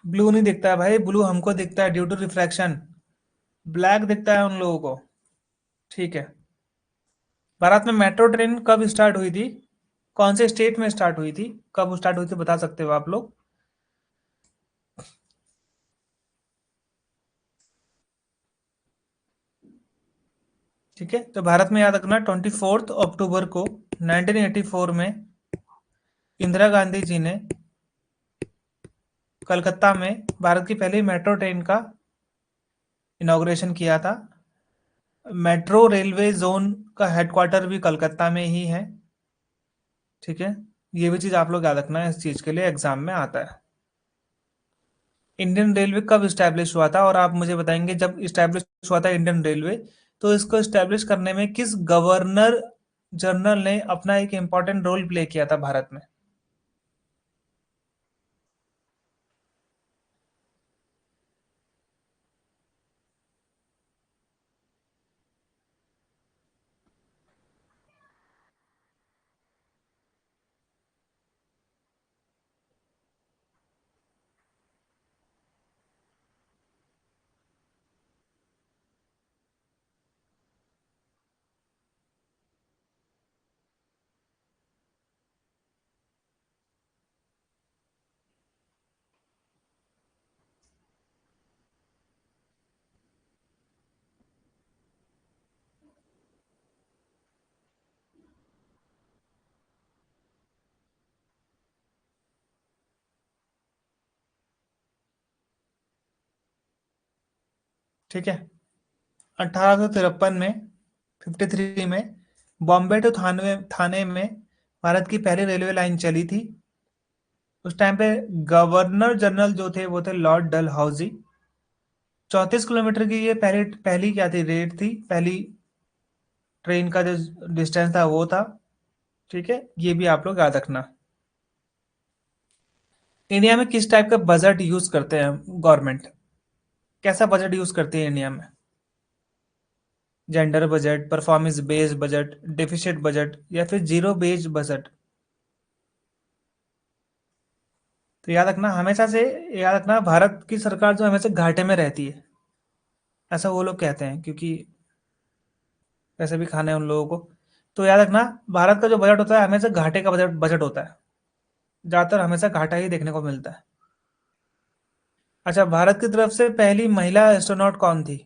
ब्लू नहीं दिखता है भाई, ब्लू हमको दिखता है ड्यू टू रिफ्रैक्शन। ब्लैक दिखता है उन लोगों को। ठीक है। भारत में मेट्रो ट्रेन कब स्टार्ट हुई थी? कौन से स्टेट में स्टार्ट हुई थी? कब स्टार्ट हुई थी बता सकते हो आप लोग? ठीक है, तो भारत में याद रखना 24 अक्टूबर को 1984 में इंदिरा गांधी जी ने कलकत्ता में भारत की पहली मेट्रो ट्रेन का इनॉग्रेशन किया था। मेट्रो रेलवे जोन का हेडक्वार्टर भी कलकत्ता में ही है। ठीक है, ये भी चीज आप लोग याद रखना है, इस चीज के लिए एग्जाम में आता है। इंडियन रेलवे कब स्टैब्लिश हुआ था? और आप मुझे बताएंगे जब स्टैब्लिश हुआ था इंडियन रेलवे, तो इसको स्टैब्लिश करने में किस गवर्नर जनरल ने अपना एक इंपॉर्टेंट रोल प्ले किया था भारत में? ठीक है। 1853 में, 53 में बॉम्बे टू थाने थाने में भारत की पहली रेलवे लाइन चली थी। उस टाइम पे गवर्नर जनरल जो थे वो थे लॉर्ड डलहौजी। 34 किलोमीटर की ये पहली पहली क्या थी, रेट थी, पहली ट्रेन का जो डिस्टेंस था वो था। ठीक है, ये भी आप लोग याद रखना। इंडिया में किस टाइप का बजट यूज करते हैं गवर्नमेंट, कैसा बजट यूज करती है इंडिया में? Gender budget, performance based budget, deficit budget, या फिर जीरो बेस्ड बजट? तो याद रखना हमेशा से, याद रखना भारत की सरकार जो हमेशा घाटे में रहती है, ऐसा वो लोग कहते हैं, क्योंकि पैसे भी खाने हैं उन लोगों को। तो याद रखना भारत का जो बजट होता है हमेशा घाटे का बजट बजट होता है, ज्यादातर हमेशा घाटा ही देखने को मिलता है। अच्छा, भारत की तरफ से पहली महिला एस्ट्रोनॉट कौन थी?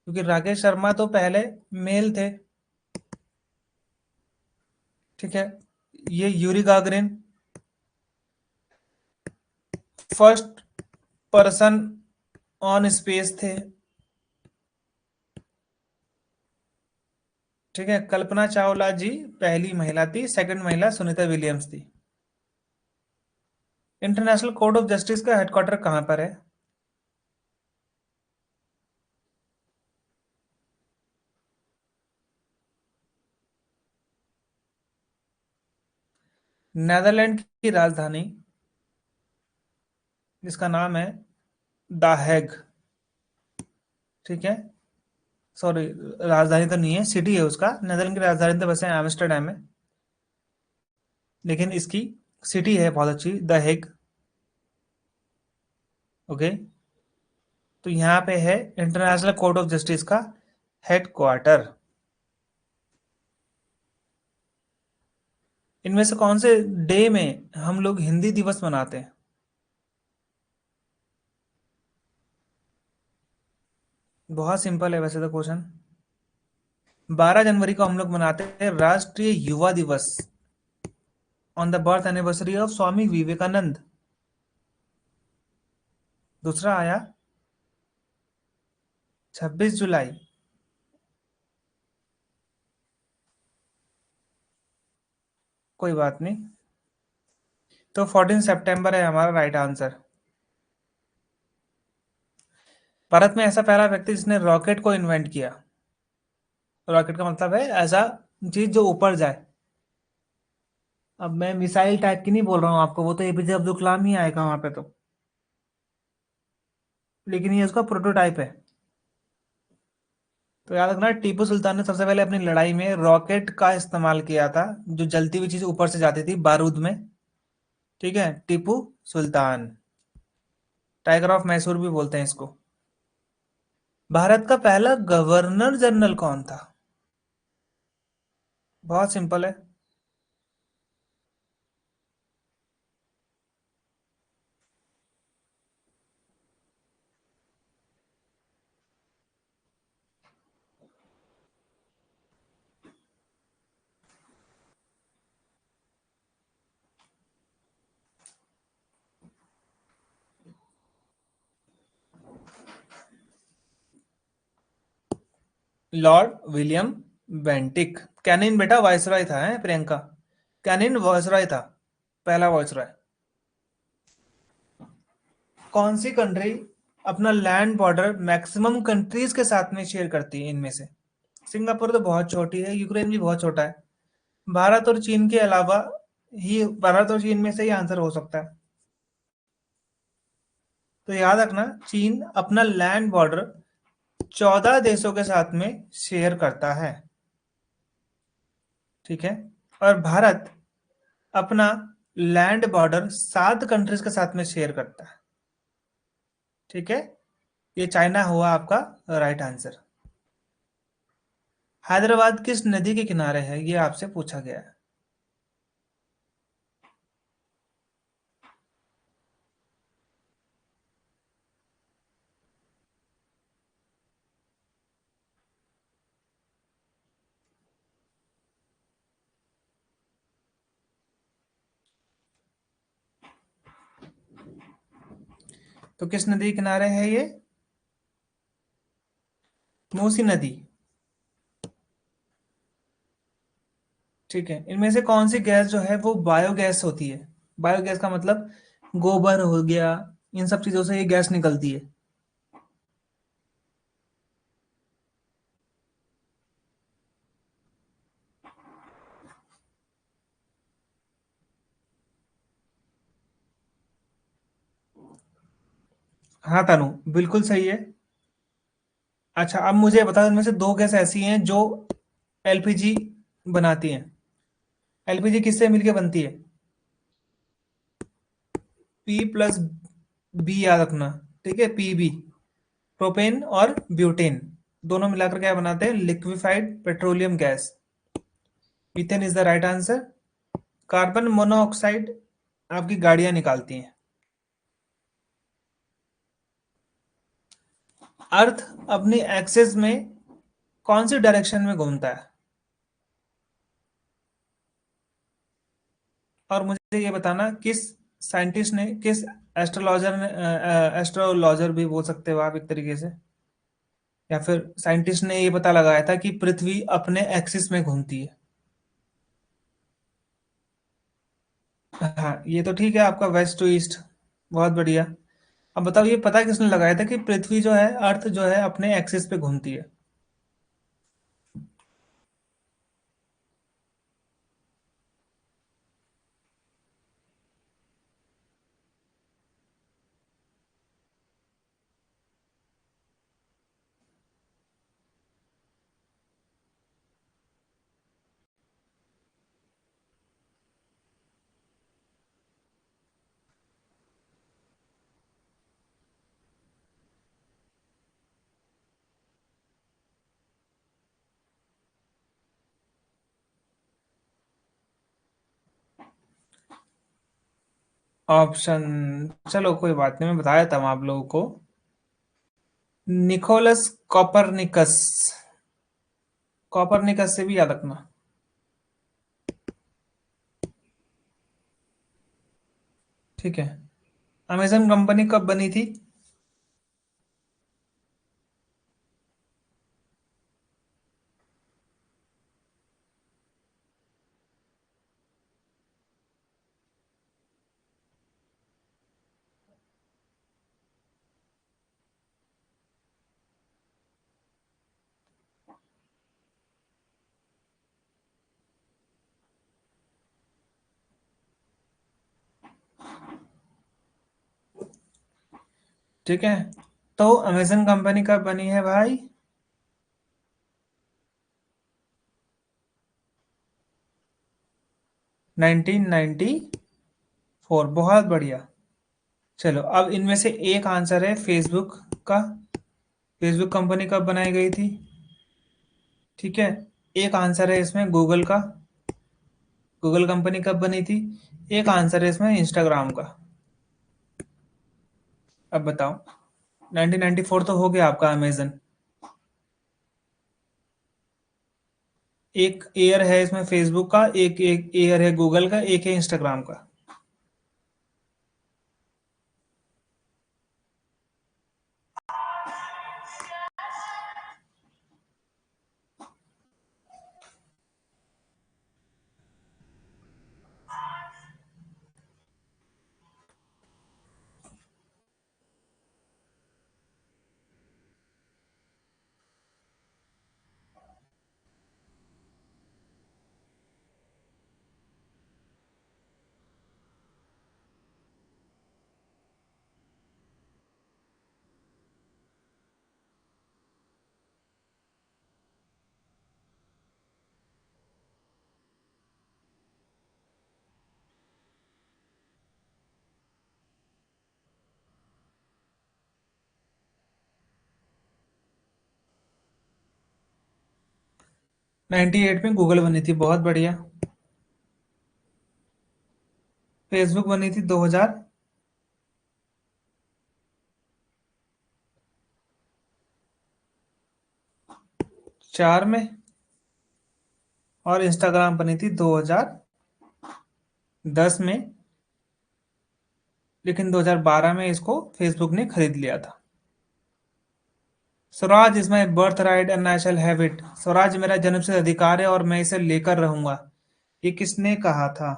क्योंकि राकेश शर्मा तो पहले मेल थे। ठीक है, ये Yuri Gagarin first person on space थे। ठीक है, कल्पना चावला जी पहली महिला थी, सेकंड महिला सुनीता विलियम्स थी। इंटरनेशनल कोर्ट ऑफ जस्टिस का हेडक्वार्टर कहाँ पर है? नेदरलैंड की राजधानी, जिसका नाम है द हेग। ठीक है, सॉरी, राजधानी तो नहीं है, सिटी है उसका। नेदरलैंड की राजधानी तो वैसे एम्स्टर्डम है, लेकिन इसकी सिटी है बहुत अच्छी, द हेग। ओके, तो यहाँ पे है इंटरनेशनल कोर्ट ऑफ जस्टिस का हेडक्वार्टर। इनमें से कौन से डे में हम लोग हिंदी दिवस मनाते हैं? बहुत सिंपल है वैसे तो क्वेश्चन। 12 जनवरी को हम लोग मनाते हैं राष्ट्रीय युवा दिवस, on the birth anniversary of Swami Vivekananda. दूसरा आया 26 जुलाई। कोई बात नहीं, तो 14 सितंबर है हमारा राइट आंसर। भारत में ऐसा पहला व्यक्ति जिसने रॉकेट को इन्वेंट किया। रॉकेट का मतलब है ऐसा चीज जो ऊपर जाए। अब मैं मिसाइल टाइप की नहीं बोल रहा हूँ आपको, वो तो एपीजे अब्दुल कलाम ही आएगा वहां पे तो, लेकिन ये उसका प्रोटोटाइप है। तो याद रखना टीपू सुल्तान ने सबसे पहले अपनी लड़ाई में रॉकेट का इस्तेमाल किया था, जो जलती हुई चीज ऊपर से जाती थी बारूद में। ठीक है, टीपू सुल्तान, टाइगर ऑफ मैसूर भी बोलते हैं इसको। भारत का पहला गवर्नर जनरल कौन था? बहुत सिंपल है। Lord William Bentinck. कैनिन बेटा वायसरॉय था, है प्रियंका, कैनिन वायसरॉय था, पहला वायसरॉय। कौन सी कंट्री अपना लैंड बॉर्डर मैक्सिमम कंट्रीज के साथ में शेयर करती है इनमें से? सिंगापुर तो बहुत छोटी है, यूक्रेन भी बहुत छोटा है। भारत और चीन के अलावा ही, भारत और चीन में से ही आंसर हो सकता है। तो याद रखना चीन अपना लैंड बॉर्डर 14 देशों के साथ में शेयर करता है। ठीक है, और भारत अपना लैंड बॉर्डर 7 कंट्रीज के साथ में शेयर करता है। ठीक है, ये चाइना हुआ आपका राइट आंसर। हैदराबाद किस नदी के किनारे है, ये आपसे पूछा गया है। तो किस नदी के किनारे है ये? मूसी नदी। ठीक है, इनमें से कौन सी गैस जो है वो बायोगैस होती है? बायोगैस का मतलब गोबर हो गया, इन सब चीजों से ये गैस निकलती है। हाँ तानू, बिल्कुल सही है। अच्छा, अब मुझे बता, इनमें से दो गैस ऐसी हैं जो एलपीजी बनाती हैं। एलपीजी किससे मिलके बनती है? पी प्लस बी याद रखना। ठीक है, पीबी, प्रोपेन और ब्यूटेन, दोनों मिलाकर क्या बनाते हैं? Liquefied petroleum gas. Methane is the right answer. Carbon monoxide आपकी गाड़ियां निकालती हैं। अर्थ अपनी एक्सिस में कौन सी डायरेक्शन में घूमता है? और मुझे ये बताना, किस साइंटिस्ट ने, किस एस्ट्रोलॉजर ने, एस्ट्रोलॉजर भी बोल सकते हो आप एक तरीके से, या फिर साइंटिस्ट ने ये पता लगाया था कि पृथ्वी अपने एक्सिस में घूमती है? हाँ, ये तो ठीक है आपका, वेस्ट टू ईस्ट। बहुत बढ़िया। अब बताओ, ये पता किसने लगाया था कि पृथ्वी जो है, अर्थ जो है, अपने एक्सिस पे घूमती है? ऑप्शन, चलो कोई बात नहीं, मैं बता देता हूँ आप लोगों को। Nicholas Copernicus. कॉपरनिकस से भी याद रखना। ठीक है। अमेजन कंपनी कब बनी थी? ठीक है, तो अमेजन कंपनी कब बनी है भाई? 1994। बहुत बढ़िया। चलो, अब इनमें से एक आंसर है फेसबुक का। फेसबुक कंपनी कब बनाई गई थी? ठीक है। एक आंसर है इसमें गूगल का। गूगल कंपनी कब बनी थी? एक आंसर है इसमें इंस्टाग्राम का। अब बताओ। 1994 तो हो गया आपका अमेजन। एक ईयर है इसमें फेसबुक का, एक एक ईयर है गूगल का, एक है इंस्टाग्राम का। 98 में गूगल बनी थी, बहुत बढ़िया। फेसबुक बनी थी 2004 में। और इंस्टाग्राम बनी थी 2010 में। लेकिन 2012 में इसको फेसबुक ने खरीद लिया था। Swaraj is my birth right and I shall have it. Swaraj मेरा जन्म से अधिकार है और मैं इसे लेकर रहूंगा। ये किसने कहा था?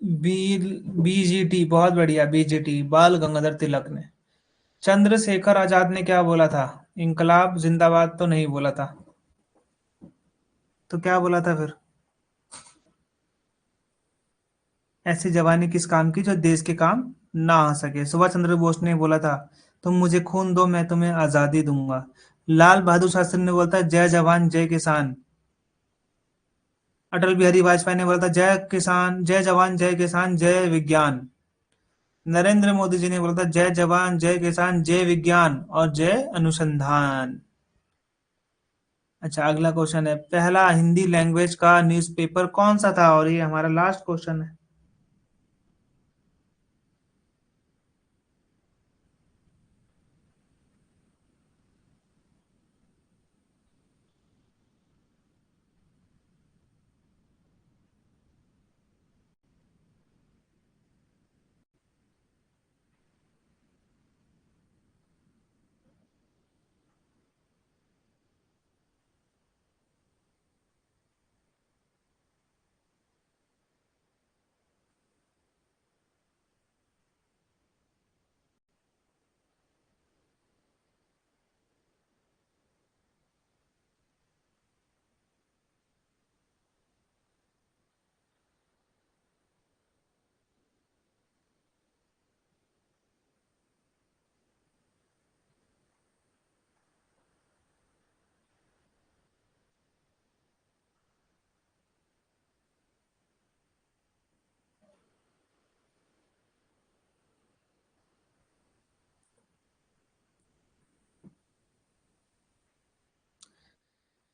बी बीजीटी, बहुत बढ़िया, बीजीटी, बाल गंगाधर तिलक ने। चंद्रशेखर आजाद ने क्या बोला था? इंकलाब जिंदाबाद तो नहीं बोला था। तो क्या बोला था फिर? ऐसी जवानी किस काम की जो देश के काम ना आ सके। सुभाष चंद्र बोस ने बोला था, तुम मुझे खून दो मैं तुम्हें आजादी दूंगा। लाल बहादुर शास्त्री ने बोला था, जय जवान जय किसान। अटल बिहारी वाजपेयी ने बोला था, जय किसान जय जवान जय किसान जय विज्ञान। नरेंद्र मोदी जी ने बोला था, जय जवान जय किसान जय विज्ञान और जय अनुसंधान। अच्छा, अगला क्वेश्चन है, पहला हिंदी लैंग्वेज का न्यूज़पेपर कौन सा था? और ये हमारा लास्ट क्वेश्चन है।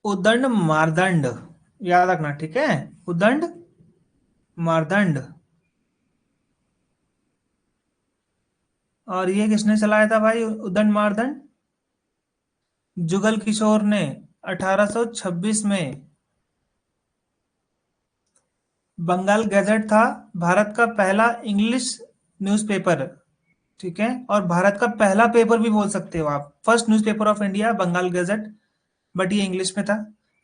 उदंड मारदंड, याद रखना, ठीक है? उदंड मारदंड। और ये किसने चलाया था भाई, उदंड मारदंड? जुगल किशोर ने 1826 में। बंगाल गैजेट था भारत का पहला इंग्लिश न्यूज़पेपर, ठीक है? और भारत का पहला पेपर भी बोल सकते हो आप, first newspaper of India Bengal gazette. But ये इंग्लिश में था।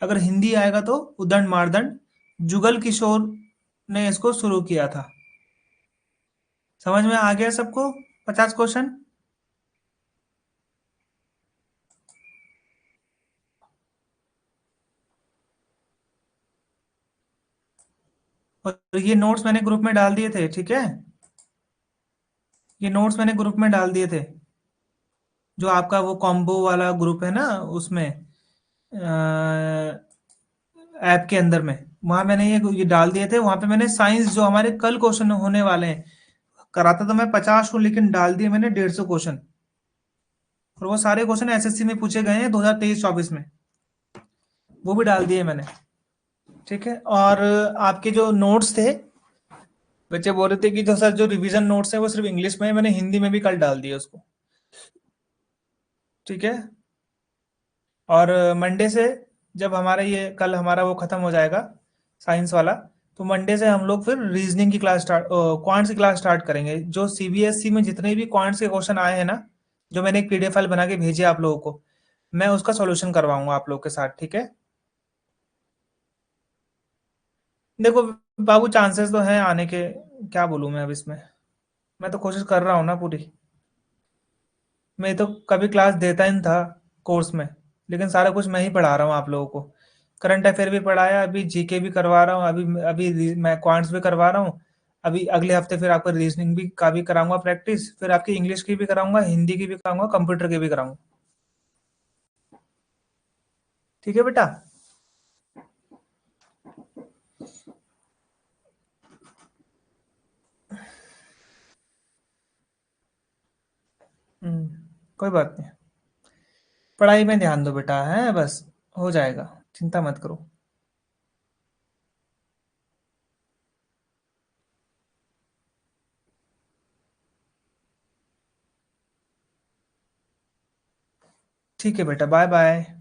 अगर हिंदी आएगा तो उदंड मारदंड, जुगल किशोर ने इसको शुरू किया था। समझ में आ गया सबको? 50 क्वेश्चन। और ये नोट्स मैंने ग्रुप में डाल दिए थे, ठीक है? ये नोट्स मैंने ग्रुप में डाल दिए थे, जो आपका वो कॉम्बो वाला ग्रुप है ना, उसमें ऐप के अंदर में, वहां मैंने ये डाल दिए थे। वहां पे मैंने साइंस जो हमारे कल क्वेश्चन होने वाले हैं, कराता तो मैं 50 हूँ, लेकिन डाल दिए मैंने 150 क्वेश्चन। और वो सारे क्वेश्चन एसएससी में पूछे गए हैं 2023-24 में, वो भी डाल दिए मैंने, ठीक है? और आपके जो नोट्स थे, बच्चे बोल रहे थे कि जो सर जो रिवीजन नोट्स है वो सिर्फ इंग्लिश में है, मैंने हिंदी में भी कल डाल दिया उसको, ठीक है? और मंडे से, जब हमारा ये कल हमारा वो खत्म हो जाएगा साइंस वाला, तो मंडे से हम लोग फिर रीजनिंग की क्लास स्टार्ट, क्वांट्स की क्लास स्टार्ट करेंगे। जो सीबीएसई में जितने भी क्वांट्स के क्वेश्चन आए हैं ना, जो मैंने एक पीडीएफ फाइल बना के भेजी है आप लोगों को, मैं उसका सॉल्यूशन करवाऊंगा आप लोग के साथ, ठीक है? देखो बाबू, चांसेस तो हैं आने के, क्या बोलूं मैं अब इसमें। मैं तो कोशिश कर रहा हूँ ना पूरी। मैं तो कभी क्लास देता ही नहीं था कोर्स में, लेकिन सारा कुछ मैं ही पढ़ा रहा हूँ आप लोगों को। करंट अफेयर भी पढ़ाया, अभी जीके भी करवा रहा हूँ, अभी अभी मैं क्वांट्स भी करवा रहा हूँ। अभी अगले हफ्ते फिर आपको रीजनिंग भी का भी कराऊंगा प्रैक्टिस, फिर आपकी इंग्लिश की भी कराऊंगा, हिंदी की भी कराऊंगा, कंप्यूटर की भी कराऊंगा। ठीक है बेटा? कोई बात नहीं। पढ़ाई में ध्यान दो बेटा, है बस, हो जाएगा, चिंता मत करो। ठीक है बेटा, बाय बाय।